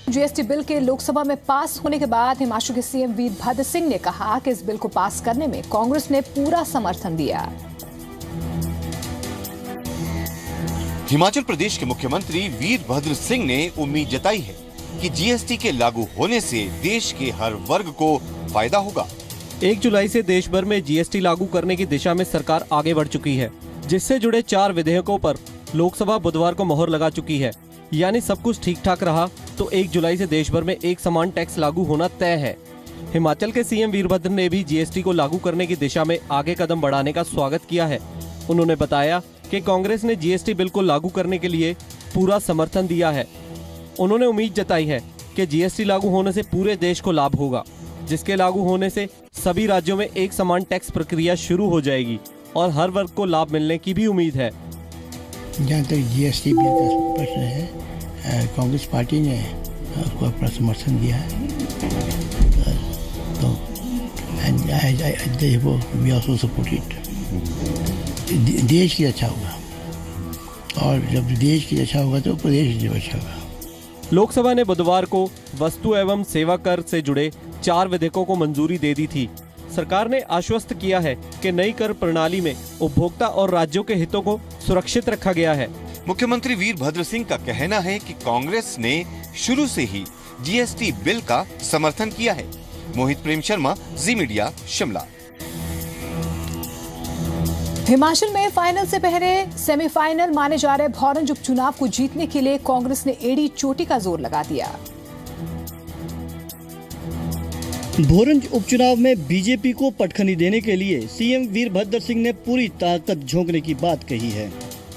GST bill के लोकसभा में पास होने के बाद हिमाचल के सीएम वीरभद्र सिंह ने कहा कि इस बिल को पास करने में कांग्रेस ने पूरा समर्थन दिया। हिमाचल प्रदेश के मुख्यमंत्री वीरभद्र सिंह ने उम्मीद जताई है कि जीएसटी के लागू होने से देश के हर वर्ग को फायदा होगा। 1 जुलाई से देश भर में जीएसटी लागू करने की दिशा में सरकार आगे बढ़ चुकी है, जिससे जुड़े 4 विधेयकों पर लोकसभा बुधवार को मोहर लगा चुकी है। यानी सब कुछ ठीक ठाक रहा तो 1 जुलाई से देश भर में एक समान टैक्स लागू होना तय है। हिमाचल के सीएम वीरभद्र ने भी जीएसटी को लागू करने की दिशा में आगे कदम बढ़ाने का स्वागत किया है। उन्होंने बताया कि कांग्रेस ने जीएसटी बिल को लागू करने के लिए पूरा समर्थन दिया है। उन्होंने उम्मीद जताई है कि जीएसटी लागू होने से पूरे देश को लाभ होगा, जिसके लागू होने से सभी राज्यों में एक समान टैक्स प्रक्रिया शुरू हो जाएगी और हर वर्ग को लाभ मिलने की भी उम्मीद है। जहाँ तक जीएसटी बिल का प्रश्न है, कांग्रेस पार्टी ने उसको अपना समर्थन दिया है, तो वी आल्सो सपोर्ट इट। देश के लिए अच्छा होगा, और जब देश के लिए अच्छा होगा तो प्रदेश के लिए अच्छा होगा। लोकसभा ने बुधवार को वस्तु एवं सेवा कर से जुड़े 4 विधेयकों को मंजूरी दे दी थी। सरकार ने आश्वस्त किया है कि नई कर प्रणाली में उपभोक्ता और राज्यों के हितों को सुरक्षित रखा गया है। मुख्यमंत्री वीरभद्र सिंह का कहना है कि कांग्रेस ने शुरू से ही जीएसटी बिल का समर्थन किया है। मोहित प्रेम शर्मा, जी मीडिया, शिमला। हिमाचल में फाइनल से पहले सेमीफाइनल माने जा रहे भोरंज उपचुनाव को जीतने के लिए कांग्रेस ने एड़ी चोटी का जोर लगा दिया। भोरंज उपचुनाव में बीजेपी को पटखनी देने के लिए सीएम वीरभद्र सिंह ने पूरी ताकत झोंकने की बात कही है।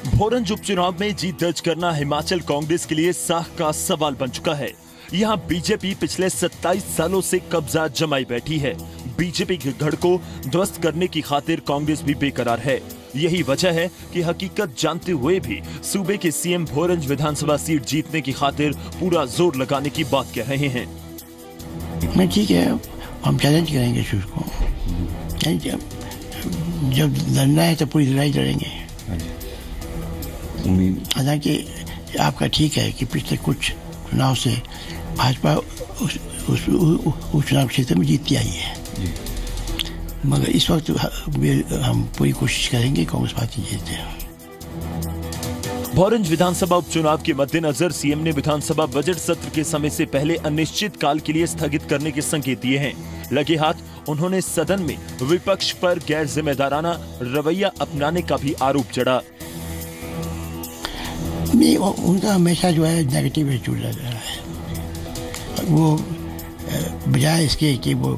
भोरंज उपचुनाव में जीत दर्ज करना हिमाचल कांग्रेस के लिए साख का सवाल बन चुका है। यहाँ बीजेपी पिछले 27 सालों से कब्जा जमाई बैठी है। बीजेपी के गढ़ को ध्वस्त करने की खातिर कांग्रेस भी बेकरार है। यही वजह है कि हकीकत जानते हुए भी सूबे के सीएम भोरंज विधानसभा सीट जीतने की खातिर पूरा जोर लगाने की बात कह रहे हैं। मैं ठीक है, हम चैलेंज करेंगे शुरू को। जब लड़ना है तो पूरी लड़ाई लड़ेंगे। हालांकि आपका ठीक है कि पिछले कुछ चुनाव से भाजपा उस चुनाव क्षेत्र में जीतती आई है, मगर इस वक्त हम पूरी कोशिश करेंगे कांग्रेस पार्टी जीते। भोरंज विधानसभा उपचुनाव के मद्देनजर सीएम ने विधानसभा बजट सत्र के समय से पहले अनिश्चित काल के लिए स्थगित करने के संकेत दिए हैं। लगे हाथ उन्होंने सदन में विपक्ष पर गैर जिम्मेदाराना रवैया अपनाने का भी आरोप जड़ा। उनका हमेशा जो है नेगेटिव एटीट्यूड लग रहा है। वो बजाय इसके कि वो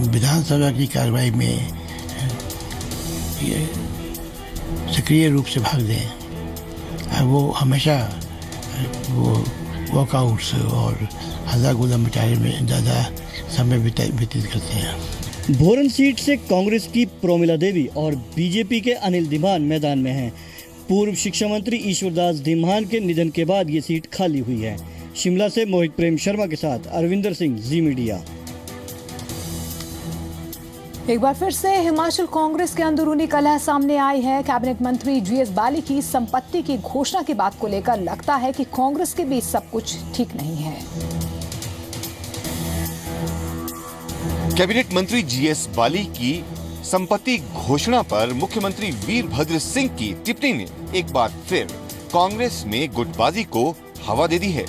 विधानसभा की कार्रवाई में सक्रिय रूप से भाग दें, वो हमेशा वो वॉकआउट्स और हल्ला गुल्ला मचाने में ज़्यादा समय व्यतीत करते हैं। भोरंज सीट से कांग्रेस की प्रोमिला देवी और बीजेपी के अनिल धीमान मैदान में हैं। पूर्व शिक्षा मंत्री ईश्वरदास धीमान के निधन के बाद ये सीट खाली हुई है। शिमला से मोहित प्रेम शर्मा के साथ अरविंदर सिंह, जी मीडिया। एक बार फिर से हिमाचल कांग्रेस के अंदरूनी कलह सामने आई है। कैबिनेट मंत्री जीएस बाली की संपत्ति की घोषणा की बात को लेकर लगता है कि कांग्रेस के बीच सब कुछ ठीक नहीं है। कैबिनेट मंत्री जीएस बाली की संपत्ति घोषणा पर मुख्यमंत्री वीरभद्र सिंह की टिप्पणी ने एक बार फिर कांग्रेस में गुटबाजी को हवा दे दी है।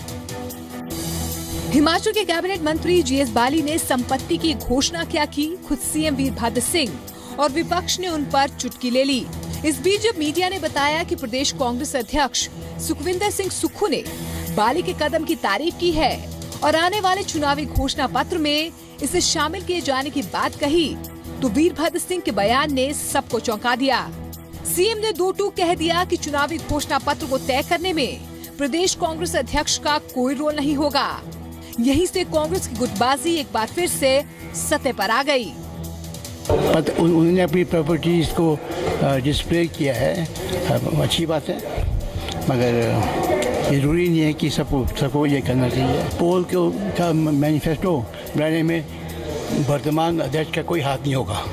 हिमाचल के कैबिनेट मंत्री जीएस बाली ने संपत्ति की घोषणा क्या की, खुद सीएम वीरभद्र सिंह और विपक्ष ने उन पर चुटकी ले ली। इस बीच जब मीडिया ने बताया कि प्रदेश कांग्रेस अध्यक्ष सुखविंदर सिंह सुक्खू ने बाली के कदम की तारीफ की है और आने वाले चुनावी घोषणा पत्र में इसे शामिल किए जाने की बात कही, तो वीरभद्र सिंह के बयान ने सबको चौंका दिया। सीएम ने 2 टूक कह दिया कि चुनावी घोषणा पत्र को तय करने में प्रदेश कांग्रेस अध्यक्ष का कोई रोल नहीं होगा। यहीं से कांग्रेस की गुटबाजी एक बार फिर से सतह पर आ गई। उन्होंने अपनी प्रॉपर्टीज को डिस्प्ले किया है, अच्छी बात है, मगर जरूरी नहीं है कि सबको ये करना चाहिए। पोल का मैनिफेस्टो बनाने में वर्तमान अध्यक्ष का कोई हाथ नहीं होगा।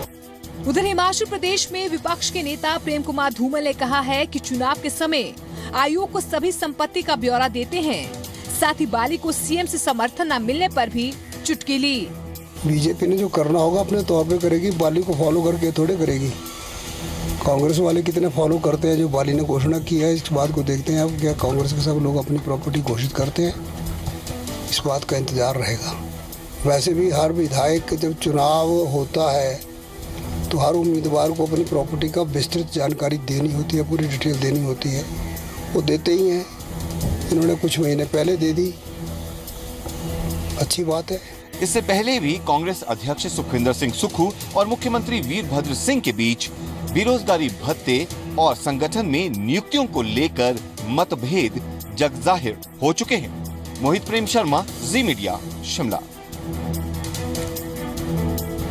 उधर हिमाचल प्रदेश में विपक्ष के नेता प्रेम कुमार धूमल ने कहा है कि चुनाव के समय आयोग को सभी संपत्ति का ब्यौरा देते हैं। साथ ही बाली को सीएम से समर्थन न मिलने पर भी चुटकी ली। बीजेपी ने जो करना होगा अपने तौर पे करेगी, बाली को फॉलो करके थोड़े करेगी। कांग्रेस वाले कितने फॉलो करते हैं जो बाली ने घोषणा की है, इस बात को देखते हैं। अब क्या कांग्रेस के सब लोग अपनी प्रॉपर्टी घोषित करते हैं, इस बात का इंतजार रहेगा। वैसे भी हर विधायक जब चुनाव होता है तो हर उम्मीदवार को अपनी प्रॉपर्टी का विस्तृत जानकारी देनी होती है, पूरी डिटेल देनी होती है, वो देते ही हैं। इन्होंने कुछ महीने पहले दे दी, अच्छी बात है। इससे पहले भी कांग्रेस अध्यक्ष सुखविंदर सिंह सुक्खू और मुख्यमंत्री वीरभद्र सिंह के बीच बेरोजगारी भत्ते और संगठन में नियुक्तियों को लेकर मतभेद जगजाहिर हो चुके हैं। मोहित प्रेम शर्मा, जी मीडिया, शिमला।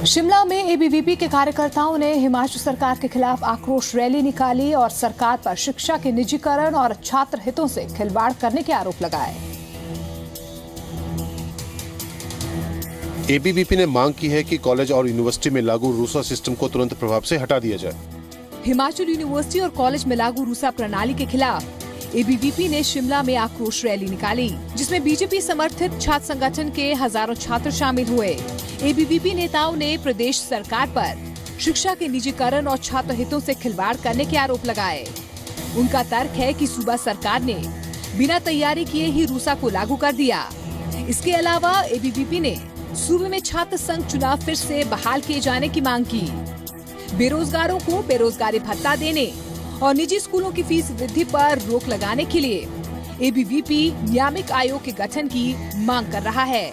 शिमला में एबीवीपी के कार्यकर्ताओं ने हिमाचल सरकार के खिलाफ आक्रोश रैली निकाली और सरकार पर शिक्षा के निजीकरण और छात्र हितों से खिलवाड़ करने के आरोप लगाए। एबीवीपी ने मांग की है कि कॉलेज और यूनिवर्सिटी में लागू रूसा सिस्टम को तुरंत प्रभाव से हटा दिया जाए। हिमाचल यूनिवर्सिटी और कॉलेज में लागू रूसा प्रणाली के खिलाफ एबीवीपी ने शिमला में आक्रोश रैली निकाली, जिसमें बीजेपी समर्थित छात्र संगठन के हजारों छात्र शामिल हुए। एबीवीपी नेताओं ने प्रदेश सरकार पर शिक्षा के निजीकरण और छात्र हितों से खिलवाड़ करने के आरोप लगाए। उनका तर्क है कि सूबा सरकार ने बिना तैयारी किए ही रूसा को लागू कर दिया। इसके अलावा एबीवीपी ने सूबे में छात्र संघ चुनाव फिर से बहाल किए जाने की मांग की। बेरोजगारों को बेरोजगारी भत्ता देने और निजी स्कूलों की फीस वृद्धि पर रोक लगाने के लिए एबीवीपी नियामक आयोग के गठन की मांग कर रहा है।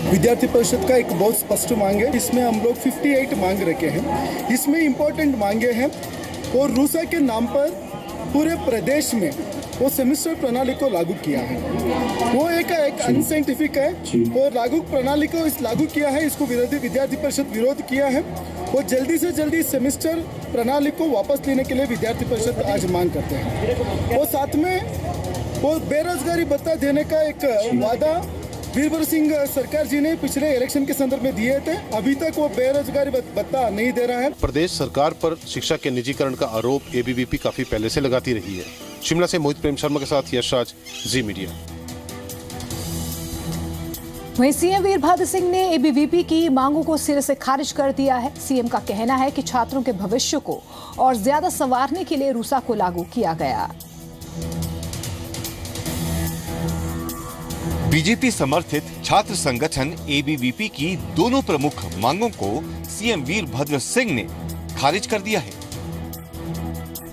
विद्यार्थी परिषद का एक बहुत स्पष्ट मांग है, इसमें हम लोग 58 मांग रखे हैं। इसमें इम्पोर्टेंट मांगे हैं और रूसा के नाम पर पूरे प्रदेश में वो सेमेस्टर प्रणाली को लागू किया है। वो एक अनसाइंटिफिक है और लागू प्रणाली को लागू किया है, इसको विद्यार्थी परिषद विरोध किया है। वो जल्दी से जल्दी सेमेस्टर प्रणाली को वापस लेने के लिए विद्यार्थी परिषद आज मांग करते हैं। और साथ में वो बेरोजगारी भत्ता देने का एक वादा वीरभद्र सिंह सरकार जी ने पिछले इलेक्शन के संदर्भ में दिए थे। अभी तक वो बेरोजगारी भत्ता नहीं दे रहा है। प्रदेश सरकार पर शिक्षा के निजीकरण का आरोप एबीवीपी काफी पहले से लगाती रही है। शिमला से मोहित प्रेम शर्मा के साथ यशराज, जी मीडिया। वहीं सीएम वीरभद्र सिंह ने एबीवीपी की मांगों को सिरे से खारिज कर दिया है। सीएम का कहना है कि छात्रों के भविष्य को और ज्यादा संवारने के लिए रूसा को लागू किया गया। बीजेपी समर्थित छात्र संगठन एबीवीपी की दोनों प्रमुख मांगों को सीएम वीरभद्र सिंह ने खारिज कर दिया है।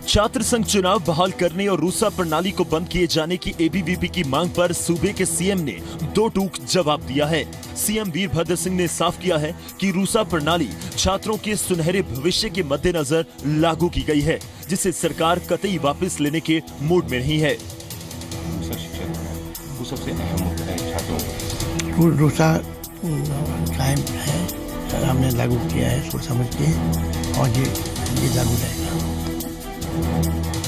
छात्र संघ चुनाव बहाल करने और रूसा प्रणाली को बंद किए जाने की एबीवीपी की मांग पर सूबे के सीएम ने दो टूक जवाब दिया है। सीएम वीरभद्र सिंह ने साफ किया है कि रूसा प्रणाली छात्रों के सुनहरे भविष्य के मद्देनजर लागू की गई है, जिसे सरकार कतई वापस लेने के मूड में नहीं है। सबसे अहम होता है छात्रों रूसा टाइम है, हमने लागू किया है सोच समझ के, और ये लागू रहेगा।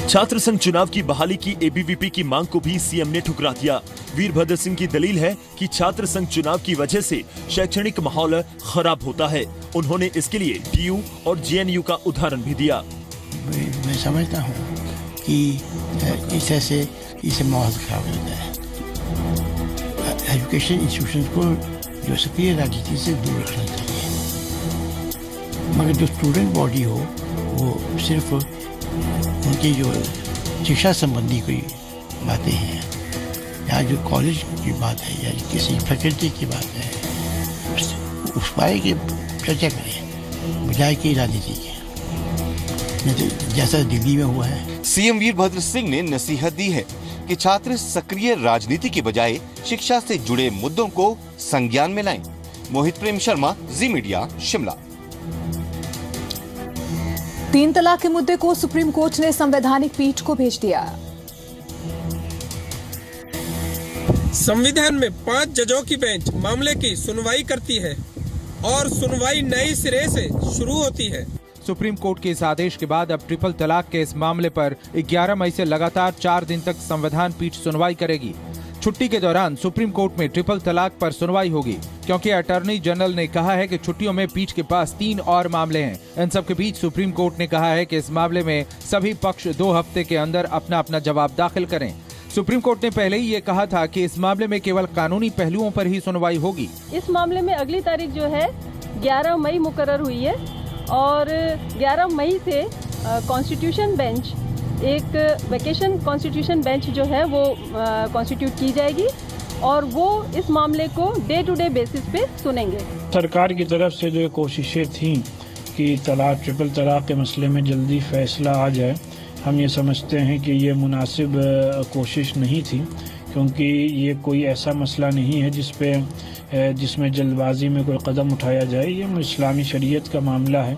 छात्र संघ चुनाव की बहाली की एबीवीपी की मांग को भी सीएम ने ठुकरा दिया। वीरभद्र सिंह की दलील है कि छात्र संघ चुनाव की वजह से शैक्षणिक माहौल खराब होता है। उन्होंने इसके लिए डीयू और जेएनयू का उदाहरण भी दिया। मैं समझता हूँ कि इस ऐसे इससे माहौल खराब होता है। एजुकेशन इंस्टीट्यूशन को जो सक्रिय राजनीति से दूर रखना चाहिए, मगर जो स्टूडेंट बॉडी हो वो सिर्फ उनकी जो शिक्षा संबंधी कोई बातें हैं या जो कॉलेज की बात है या किसी फैकल्टी की बात है उस पाए की चर्चा करें बजाय की राजनीति की, जैसा दिल्ली में हुआ है। सीएम वीरभद्र सिंह ने नसीहत दी है कि छात्र सक्रिय राजनीति के बजाय शिक्षा से जुड़े मुद्दों को संज्ञान में लाएं। मोहित प्रेम शर्मा, जी मीडिया, शिमला। 3 तलाक के मुद्दे को सुप्रीम कोर्ट ने संवैधानिक पीठ को भेज दिया। संविधान में 5 जजों की बेंच मामले की सुनवाई करती है और सुनवाई नए सिरे से शुरू होती है। सुप्रीम कोर्ट के इस आदेश के बाद अब ट्रिपल तलाक के इस मामले पर 11 मई से लगातार 4 दिन तक संविधान पीठ सुनवाई करेगी। छुट्टी के दौरान सुप्रीम कोर्ट में ट्रिपल तलाक पर सुनवाई होगी, क्योंकि अटॉर्नी जनरल ने कहा है कि छुट्टियों में पीठ के पास 3 और मामले हैं। इन सब के बीच सुप्रीम कोर्ट ने कहा है कि इस मामले में सभी पक्ष 2 हफ्ते के अंदर अपना अपना जवाब दाखिल करें। सुप्रीम कोर्ट ने पहले ही ये कहा था कि इस मामले में केवल कानूनी पहलुओं पर ही सुनवाई होगी। इस मामले में अगली तारीख जो है 11 मई मुकर्रर हुई है और 11 मई से कॉन्स्टिट्यूशन बेंच, एक वेकेशन कॉन्स्टिट्यूशन बेंच जो है वो कॉन्स्टिट्यूट की जाएगी और वो इस मामले को डे टू डे बेसिस पे सुनेंगे। सरकार की तरफ से जो कोशिशें थी कि तलाक, ट्रिपल तलाक के मसले में जल्दी फैसला आ जाए, हम ये समझते हैं कि ये मुनासिब कोशिश नहीं थी, क्योंकि ये कोई ऐसा मसला नहीं है जिसमें जल्दबाजी में कोई कदम उठाया जाए। ये इस्लामी शरीयत का मामला है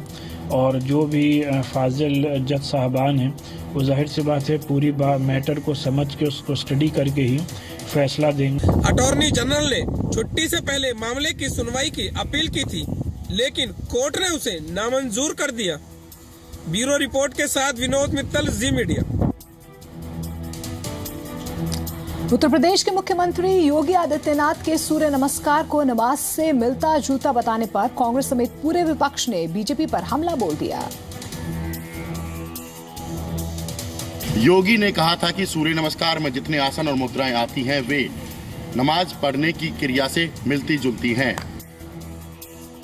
और जो भी फाजिल जज साहबान हैं वो जाहिर सी बात है पूरी मैटर को समझ के उसको स्टडी करके ही फैसला देंगे। अटॉर्नी जनरल ने छुट्टी से पहले मामले की सुनवाई की अपील की थी, लेकिन कोर्ट ने उसे नामंजूर कर दिया। ब्यूरो रिपोर्ट के साथ विनोद मित्तल, जी मीडिया। उत्तर प्रदेश के मुख्यमंत्री योगी आदित्यनाथ के सूर्य नमस्कार को नमाज से मिलता जुलता बताने पर कांग्रेस समेत पूरे विपक्ष ने बीजेपी पर हमला बोल दिया। योगी ने कहा था कि सूर्य नमस्कार में जितने आसन और मुद्राएं आती हैं वे नमाज पढ़ने की क्रिया से मिलती जुलती हैं।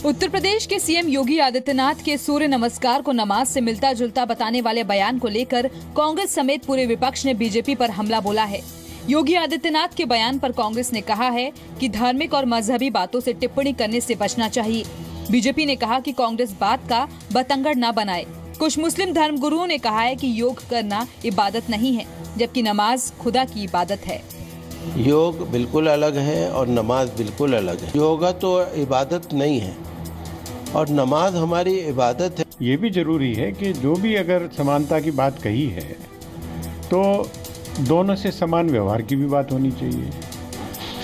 उत्तर प्रदेश के सीएम योगी आदित्यनाथ के सूर्य नमस्कार को नमाज से मिलता जुलता बताने वाले बयान को लेकर कांग्रेस समेत पूरे विपक्ष ने बीजेपी पर हमला बोला है। योगी आदित्यनाथ के बयान पर कांग्रेस ने कहा है कि धार्मिक और मजहबी बातों से टिप्पणी करने से बचना चाहिए। बीजेपी ने कहा कि कांग्रेस बात का बतंगड़ न बनाए। कुछ मुस्लिम धर्मगुरुओं ने कहा है कि योग करना इबादत नहीं है, जबकि नमाज खुदा की इबादत है। योग बिल्कुल अलग है और नमाज बिल्कुल अलग है। योगा तो इबादत नहीं है और नमाज हमारी इबादत है। ये भी जरूरी है कि जो भी अगर समानता की बात कही है तो दोनों से समान व्यवहार की भी बात होनी चाहिए,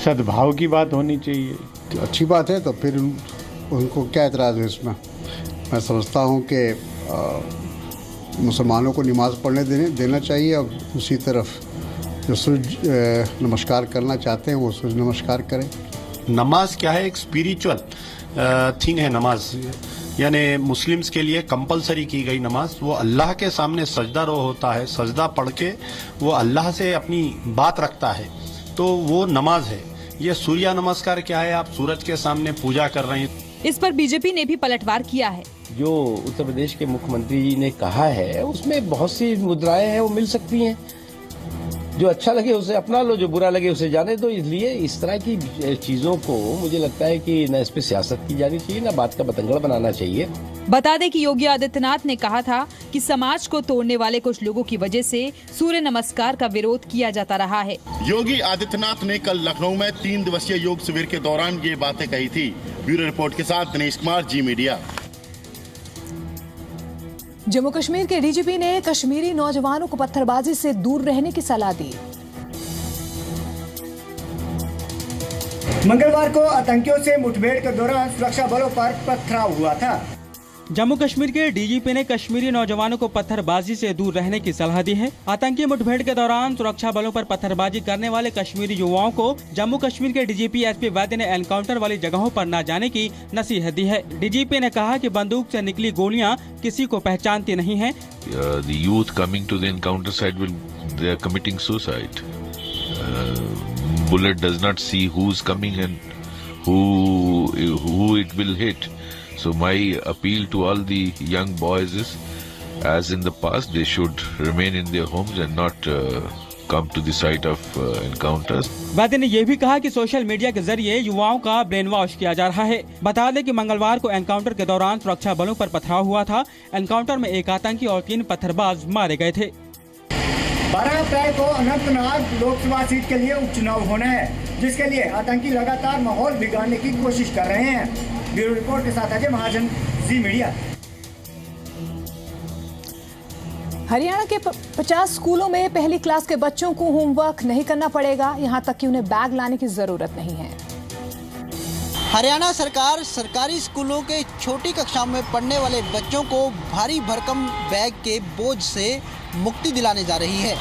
सद्भाव की बात होनी चाहिए। तो अच्छी बात है, तो फिर उनको क्या एतराज़ है इसमें। मैं समझता हूँ कि मुसलमानों को नमाज पढ़ने देना चाहिए और उसी तरफ जो सूर्य नमस्कार करना चाहते हैं वो सूर्य नमस्कार करें। नमाज क्या है? एक स्पिरिचुअल थिंग है नमाज, यानी मुस्लिम्स के लिए कंपलसरी की गई नमाज। वो अल्लाह के सामने सजदा रो होता है, सजदा पढ़ के वो अल्लाह से अपनी बात रखता है, तो वो नमाज है। ये सूर्य नमस्कार क्या है? आप सूरज के सामने पूजा कर रहे हैं। इस पर बीजेपी ने भी पलटवार किया है। जो उत्तर प्रदेश के मुख्यमंत्री ने कहा है उसमें बहुत सी मुद्राएं हैं, वो मिल सकती हैं। जो अच्छा लगे उसे अपना लो, जो बुरा लगे उसे जाने दो। इसलिए इस तरह की चीजों को मुझे लगता है कि न इस पे सियासत की जानी चाहिए, न बात का बतंगड़ बनाना चाहिए। बता दें कि योगी आदित्यनाथ ने कहा था कि समाज को तोड़ने वाले कुछ लोगों की वजह से सूर्य नमस्कार का विरोध किया जाता रहा है। योगी आदित्यनाथ ने कल लखनऊ में 3 दिवसीय योग शिविर के दौरान ये बातें कही थी। ब्यूरो रिपोर्ट के साथ दिनेश कुमार, जी मीडिया। जम्मू कश्मीर के डीजीपी ने कश्मीरी नौजवानों को पत्थरबाजी से दूर रहने की सलाह दी। मंगलवार को आतंकियों से मुठभेड़ के दौरान सुरक्षा बलों पर पथराव हुआ था। जम्मू कश्मीर के डीजीपी ने कश्मीरी नौजवानों को पत्थरबाजी से दूर रहने की सलाह दी है। आतंकी मुठभेड़ के दौरान सुरक्षा बलों पर पत्थरबाजी करने वाले कश्मीरी युवाओं को जम्मू कश्मीर के डीजीपी एसपी वैद्य ने एनकाउंटर वाली जगहों पर न जाने की नसीहत दी है। डीजीपी ने कहा कि बंदूक से निकली गोलियां किसी को पहचानती नहीं है। The youth coming to the encounter site they are committing suicide. Bullet does not see who's coming and who it will hit. So my appeal to all the young boys is, as in the past, they should remain in their homes and not come to the site of encounters. वैद्य ने यह भी कहा कि social media के जरिए युवाओं का brain wash किया जा रहा है। बता दें कि मंगलवार को एनकाउंटर के दौरान सुरक्षा बलों पर पथराव हुआ था। एनकाउंटर में एक आतंकी और 3 पत्थरबाज मारे गए थे। 12 अप्रैल को अनंतनाग लोकसभा सीट के लिए उपचुनाव होना है, जिसके लिए आतंकी लगातार माहौल बिगाड़ने की कोशिश कर रहे हैं। ब्यूरो रिपोर्ट के साथ अजय महाजन, जी मीडिया। हरियाणा के 50 स्कूलों में पहली क्लास के बच्चों को होमवर्क नहीं करना पड़ेगा, यहां तक कि उन्हें बैग लाने की जरूरत नहीं है। हरियाणा सरकार सरकारी स्कूलों के छोटी कक्षाओं में पढ़ने वाले बच्चों को भारी भरकम बैग के बोझ से मुक्ति दिलाने जा रही है।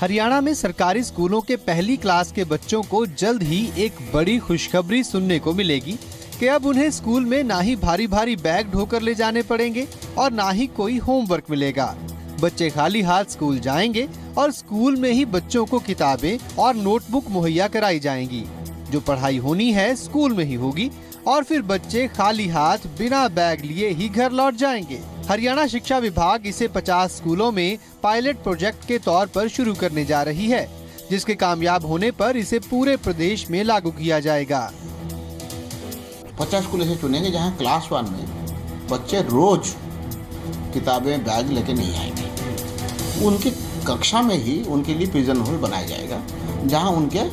हरियाणा में सरकारी स्कूलों के पहली क्लास के बच्चों को जल्द ही एक बड़ी खुशखबरी सुनने को मिलेगी कि अब उन्हें स्कूल में ना ही भारी भारी बैग ढोकर ले जाने पड़ेंगे और ना ही कोई होमवर्क मिलेगा। बच्चे खाली हाथ स्कूल जाएंगे और स्कूल में ही बच्चों को किताबें और नोटबुक मुहैया कराई जाएंगी। जो पढ़ाई होनी है स्कूल में ही होगी और फिर बच्चे खाली हाथ बिना बैग लिए ही घर लौट जाएंगे। हरियाणा शिक्षा विभाग इसे 50 स्कूलों में पायलट प्रोजेक्ट के तौर पर शुरू करने जा रही है, जिसके कामयाब होने पर इसे पूरे प्रदेश में लागू किया जाएगा। 50 स्कूल ऐसे चुनेंगे जहां क्लास 1 में बच्चे रोज किताबें बैग लेके नहीं आएंगे। उनकी कक्षा में ही उनके लिए पिजन होल बनाया जाएगा जहां उनके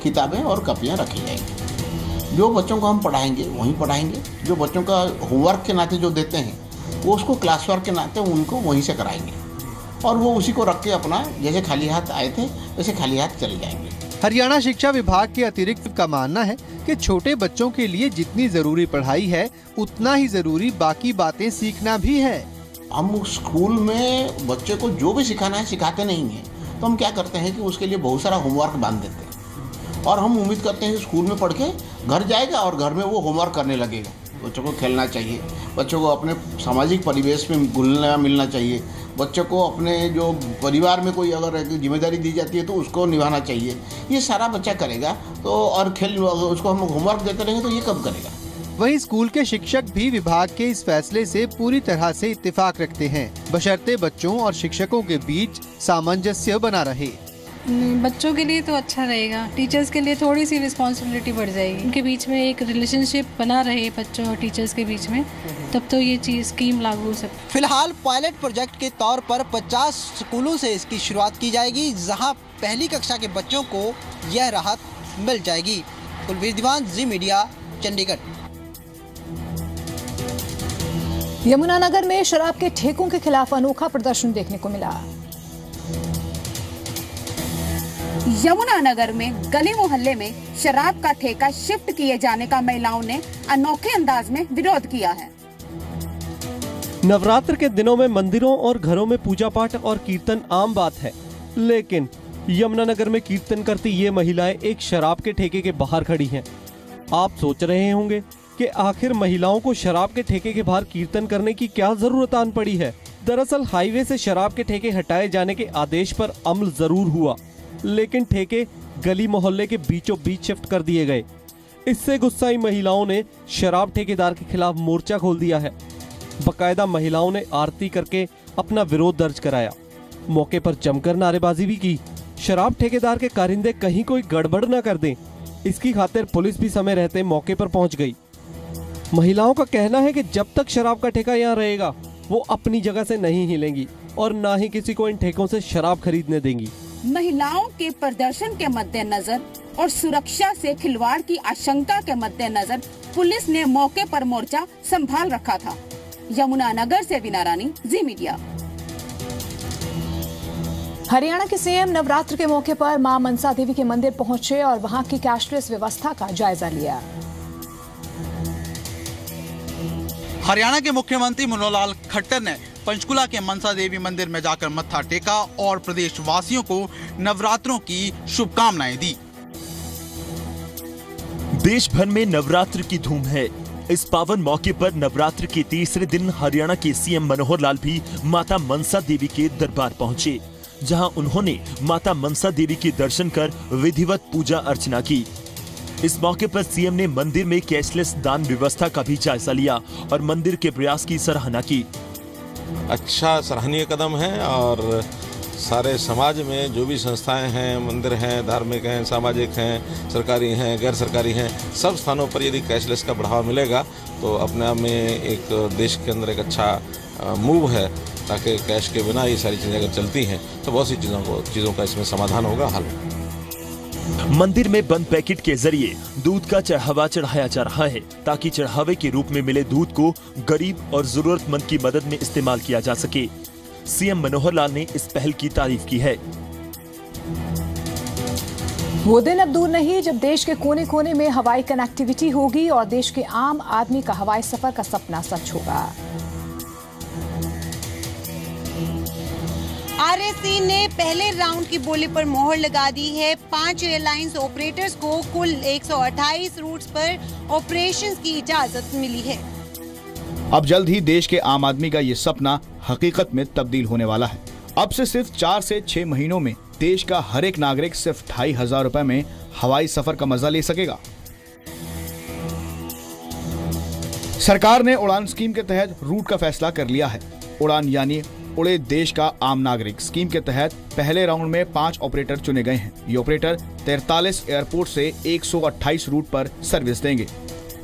किताबें और कॉपियां रखी जाएंगी। जो बच्चों को हम पढ़ाएंगे वहीं पढ़ाएंगे, जो बच्चों का होमवर्क के नाते जो देते हैं वो उसको क्लास वर्क के नाते उनको वहीं से कराएंगे और वो उसी को रख के अपना जैसे खाली हाथ आए थे वैसे खाली हाथ चले जाएंगे। हरियाणा शिक्षा विभाग के अतिरिक्त का मानना है कि छोटे बच्चों के लिए जितनी जरूरी पढ़ाई है उतना ही जरूरी बाकी बातें सीखना भी है। हम स्कूल में बच्चे को जो भी सिखाना है सिखाते नहीं हैं, तो हम क्या करते हैं कि उसके लिए बहुत सारा होमवर्क बांध देते हैं और हम उम्मीद करते हैं कि स्कूल में पढ़ के घर जाएगा और घर में वो होमवर्क करने लगेगा। बच्चों को खेलना चाहिए, बच्चों को अपने सामाजिक परिवेश में घुलना मिलना चाहिए, बच्चों को अपने जो परिवार में कोई अगर जिम्मेदारी दी जाती है तो उसको निभाना चाहिए। ये सारा बच्चा करेगा तो और खेल उसको हम होमवर्क देते रहेंगे तो ये कब करेगा। वहीं स्कूल के शिक्षक भी विभाग के इस फैसले से पूरी तरह से इत्तेफाक रखते हैं, बशर्ते बच्चों और शिक्षकों के बीच सामंजस्य बना रहे। बच्चों के लिए तो अच्छा रहेगा, टीचर्स के लिए थोड़ी सी रिस्पॉन्सिबिलिटी बढ़ जाएगी। उनके बीच में एक रिलेशनशिप बना रहे बच्चों और टीचर्स के बीच में, तब तो ये चीज स्कीम लागू हो सकती। फिलहाल पायलट प्रोजेक्ट के तौर पर 50 स्कूलों से इसकी शुरुआत की जाएगी, जहां पहली कक्षा के बच्चों को यह राहत मिल जाएगी। कुलवीर दीवान, जी मीडिया, चंडीगढ़। यमुनानगर में शराब के ठेकों के खिलाफ अनोखा प्रदर्शन देखने को मिला। यमुनानगर में गली मोहल्ले में शराब का ठेका शिफ्ट किए जाने का महिलाओं ने अनोखे अंदाज में विरोध किया है। नवरात्र के दिनों में मंदिरों और घरों में पूजा पाठ और कीर्तन आम बात है, लेकिन यमुनानगर में कीर्तन करती ये महिलाएं एक शराब के ठेके के बाहर खड़ी हैं। आप सोच रहे होंगे कि आखिर महिलाओं को शराब के ठेके के बाहर कीर्तन करने की क्या जरूरत आन पड़ी है। दरअसल हाईवे से शराब के ठेके हटाए जाने के आदेश पर अमल जरूर हुआ, लेकिन ठेके गली मोहल्ले के बीचों बीच शिफ्ट कर दिए गए। इससे गुस्साई महिलाओं ने शराब ठेकेदार के खिलाफ मोर्चा खोल दिया है। बकायदा महिलाओं ने आरती करके अपना विरोध दर्ज कराया, मौके पर जमकर नारेबाजी भी की। शराब ठेकेदार के कारिंदे कहीं कोई गड़बड़ न कर दें, इसकी खातिर पुलिस भी समय रहते मौके पर पहुंच गई। महिलाओं का कहना है कि जब तक शराब का ठेका यहाँ रहेगा वो अपनी जगह से नहीं हिलेंगी और ना ही किसी को इन ठेकों से शराब खरीदने देंगी। महिलाओं के प्रदर्शन के मद्देनजर और सुरक्षा से खिलवाड़ की आशंका के मद्देनजर पुलिस ने मौके पर मोर्चा संभाल रखा था। यमुनानगर से वीना रानी, जी मीडिया। हरियाणा के सीएम नवरात्र के मौके पर मां मनसा देवी के मंदिर पहुंचे और वहां की कैशलेस व्यवस्था का जायजा लिया। हरियाणा के मुख्यमंत्री मनोहर लाल खट्टर ने पंचकुला के मनसा देवी मंदिर में जाकर मत्था टेका और प्रदेशवासियों को नवरात्रों की शुभकामनाएं दी। देश भर में नवरात्र की धूम है। इस पावन मौके पर नवरात्र के तीसरे दिन हरियाणा के सीएम मनोहर लाल भी माता मनसा देवी के दरबार पहुंचे, जहां उन्होंने माता मनसा देवी के दर्शन कर विधिवत पूजा अर्चना की। इस मौके पर सीएम ने मंदिर में कैशलेस दान व्यवस्था का भी जायजा लिया और मंदिर के प्रयास की सराहना की। अच्छा सराहनीय कदम है और सारे समाज में जो भी संस्थाएं हैं, मंदिर हैं, धार्मिक हैं, सामाजिक हैं, सरकारी हैं, गैर सरकारी हैं, सब स्थानों पर यदि कैशलेस का बढ़ावा मिलेगा तो अपने आप में एक देश के अंदर एक अच्छा मूव है, ताकि कैश के बिना ये सारी चीज़ें अगर चलती हैं तो बहुत सी चीज़ों का इसमें समाधान होगा, हल। मंदिर में बंद पैकेट के जरिए दूध का चढ़ावा चढ़ाया जा रहा है, ताकि चढ़ावे के रूप में मिले दूध को गरीब और जरूरतमंद की मदद में इस्तेमाल किया जा सके। सीएम मनोहर लाल ने इस पहल की तारीफ की है। वो दिन अब दूर नहीं जब देश के कोने कोने में हवाई कनेक्टिविटी होगी और देश के आम आदमी का हवाई सफर का सपना सच होगा। आरएसी ने पहले राउंड की बोली पर मोहर लगा दी है। 5 एयरलाइंस ऑपरेटर्स को कुल 128 रूट्स पर ऑपरेशंस की इजाजत मिली है। अब जल्द ही देश के आम आदमी का ये सपना हकीकत में तब्दील होने वाला है। अब से सिर्फ 4 से 6 महीनों में देश का हर एक नागरिक सिर्फ 2,500 रुपए में हवाई सफर का मजा ले सकेगा। सरकार ने उड़ान स्कीम के तहत रूट का फैसला कर लिया है। उड़ान यानी उड़े देश का आम नागरिक स्कीम के तहत पहले राउंड में 5 ऑपरेटर चुने गए हैं। ये ऑपरेटर 43 एयरपोर्ट से 128 रूट पर सर्विस देंगे।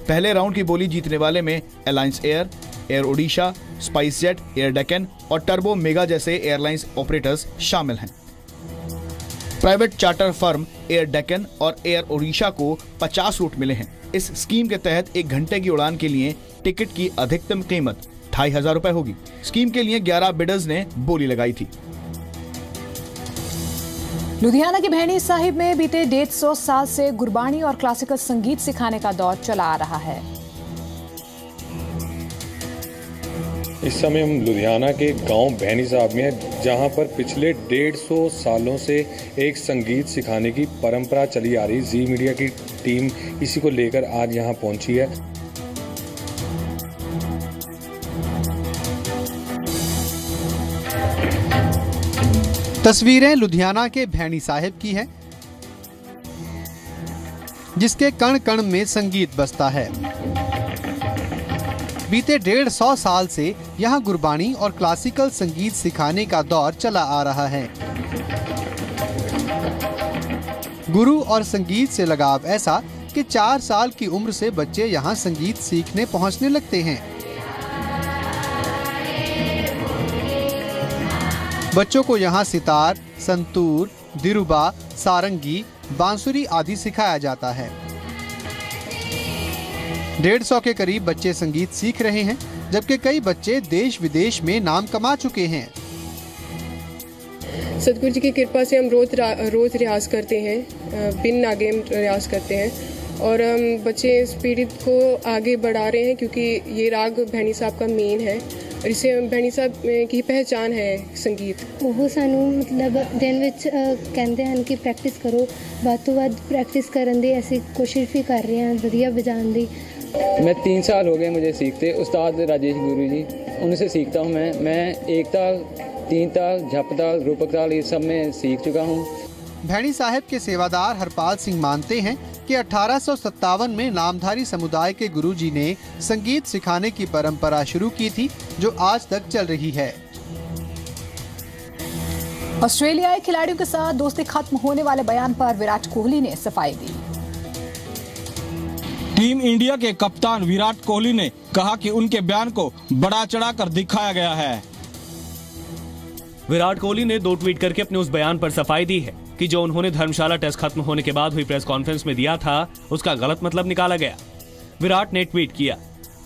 पहले राउंड की बोली जीतने वाले में alliance air, air Odisha, SpiceJet, air Deccan और टर्बो मेगा जैसे एयरलाइंस ऑपरेटर्स शामिल हैं। Private charter firm air Deccan और एयर ओडिशा को 50 रूट मिले हैं। इस स्कीम के तहत 1 घंटे की उड़ान के लिए टिकट की अधिकतम कीमत 2,500 रुपए होगी। स्कीम के लिए 11 बिडर्स ने बोली लगाई थी। लुधियाना के भैणी साहिब में बीते 150 साल से गुरबानी और क्लासिकल संगीत सिखाने का दौर चला आ रहा है। इस समय हम लुधियाना के गांव भैणी साहब में हैं, जहां पर पिछले 150 सालों से एक संगीत सिखाने की परंपरा चली आ रही। जी मीडिया की टीम इसी को लेकर आज यहां पहुंची है। तस्वीरें लुधियाना के भैणी साहिब की हैं, जिसके कण कण में संगीत बजता है। बीते 150 साल से यहाँ गुरबानी और क्लासिकल संगीत सिखाने का दौर चला आ रहा है। गुरु और संगीत से लगाव ऐसा कि 4 साल की उम्र से बच्चे यहाँ संगीत सीखने पहुँचने लगते हैं। बच्चों को यहाँ सितार, संतूर, दिरुबा, सारंगी, बांसुरी आदि सिखाया जाता है। 150 के करीब बच्चे संगीत सीख रहे हैं, जबकि कई बच्चे देश विदेश में नाम कमा चुके हैं। सतगुरु जी की कृपा से हम रोज रियाज करते हैं, बिन नागे रियाज करते हैं और हम बच्चे इस पीढ़ी को आगे बढ़ा रहे हैं, क्योंकि ये राग भैणी साहब का मेन है और इसे भैणी साहब की पहचान है संगीत। ਉਹ ਸਾਨੂੰ ਮਤਲਬ ਦਿਨ ਵਿੱਚ ਕਹਿੰਦੇ ਹਨ ਕਿ ਪ੍ਰੈਕਟਿਸ ਕਰੋ, ਵੱਧ ਤੋਂ ਵੱਧ ਪ੍ਰੈਕਟਿਸ ਕਰਨ ਦੀ ਅਸੀਂ ਕੋਸ਼ਿਸ਼ ਵੀ ਕਰ ਰਹੇ ਹਾਂ ਵਧੀਆ ਵਜਾਉਣ ਦੀ। मैं 3 साल हो गए मुझे सीखते, उस्ताद राजेश गुरु जी उनसे सीखता हूँ। मैं एक ताल, 3 ताल, झप ताल, रूपक ताल ये सब में सीख चुका हूँ। भैणी साहिब के सेवादार हरपाल सिंह मानते हैं कि 1857 में नामधारी समुदाय के गुरुजी ने संगीत सिखाने की परंपरा शुरू की थी, जो आज तक चल रही है। ऑस्ट्रेलियाई खिलाड़ियों के साथ दोस्ती खत्म होने वाले बयान पर विराट कोहली ने सफाई दी। टीम इंडिया के कप्तान विराट कोहली ने कहा कि उनके बयान को बढ़ा चढ़ाकर दिखाया गया है। विराट कोहली ने 2 ट्वीट करके अपने उस बयान पर सफाई दी है कि जो उन्होंने धर्मशाला टेस्ट खत्म होने के बाद हुई प्रेस कॉन्फ्रेंस में दिया था, उसका गलत मतलब निकाला गया। विराट ने ट्वीट किया,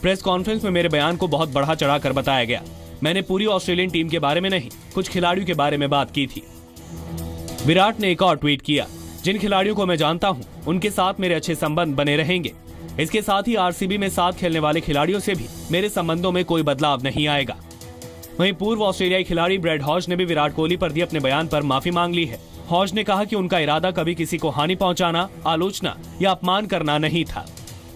प्रेस कॉन्फ्रेंस में मेरे बयान को बहुत बढ़ा चढ़ाकर बताया गया। मैंने पूरी ऑस्ट्रेलियन टीम के बारे में नहीं, कुछ खिलाड़ियों के बारे में बात की थी। विराट ने एक और ट्वीट किया, जिन खिलाड़ियों को मैं जानता हूं, उनके साथ मेरे अच्छे संबंध बने रहेंगे। इसके साथ ही आरसीबी में साथ खेलने वाले खिलाड़ियों से भी मेरे संबंधों में कोई बदलाव नहीं आएगा। वहीं पूर्व ऑस्ट्रेलियाई खिलाड़ी ब्रैड हॉज ने भी विराट कोहली पर दिए अपने बयान पर माफी मांग ली है। हॉज ने कहा कि उनका इरादा कभी किसी को हानि पहुंचाना, आलोचना या अपमान करना नहीं था।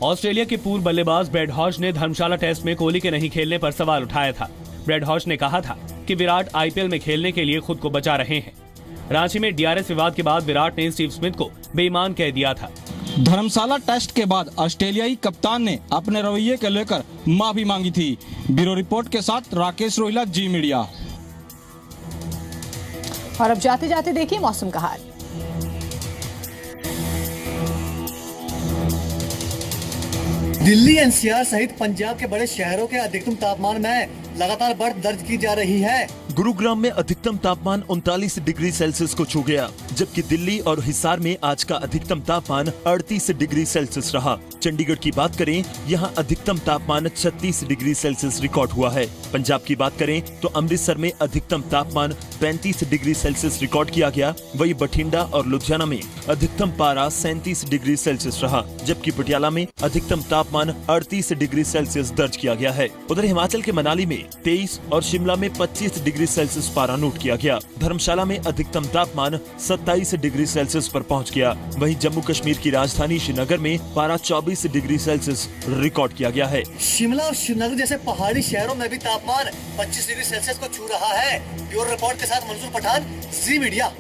ऑस्ट्रेलिया के पूर्व बल्लेबाज ब्रैड हॉज ने धर्मशाला टेस्ट में कोहली के नहीं खेलने पर सवाल उठाया था। ब्रैड हॉज ने कहा था कि विराट आईपीएल में खेलने के लिए खुद को बचा रहे हैं। रांची में डीआरएस विवाद के बाद विराट ने स्टीव स्मिथ को बेईमान कह दिया था। धर्मशाला टेस्ट के बाद ऑस्ट्रेलियाई कप्तान ने अपने रवैये को लेकर माफी मांगी थी। ब्यूरो रिपोर्ट के साथ राकेश रोहिला, जी मीडिया। और अब जाते जाते देखिए मौसम का हाल। दिल्ली एनसीआर सहित पंजाब के बड़े शहरों के अधिकतम तापमान में लगातार बढ़त दर्ज की जा रही है। गुरुग्राम में अधिकतम तापमान 39 डिग्री सेल्सियस को छू गया, जबकि दिल्ली और हिसार में आज का अधिकतम तापमान 38 डिग्री सेल्सियस रहा। चंडीगढ़ की बात करें, यहाँ अधिकतम तापमान 36 डिग्री सेल्सियस रिकॉर्ड हुआ है। पंजाब की बात करें तो अमृतसर में अधिकतम तापमान 35 डिग्री सेल्सियस रिकॉर्ड किया गया। वहीं बठिंडा और लुधियाना में अधिकतम पारा 37 डिग्री सेल्सियस रहा, जबकि पटियाला में अधिकतम तापमान 38 डिग्री सेल्सियस दर्ज किया गया है। उधर हिमाचल के मनाली में 23 और शिमला में 25 डिग्री सेल्सियस पारा नोट किया गया। धर्मशाला में अधिकतम तापमान 27 डिग्री सेल्सियस पर पहुंच गया। वहीं जम्मू कश्मीर की राजधानी श्रीनगर में पारा 24 डिग्री सेल्सियस रिकॉर्ड किया गया है। शिमला और श्रीनगर जैसे पहाड़ी शहरों में भी तापमान 25 डिग्री सेल्सियस को छू रहा है। ब्यूरो रिपोर्ट के साथ मंजूर पठान, जी मीडिया।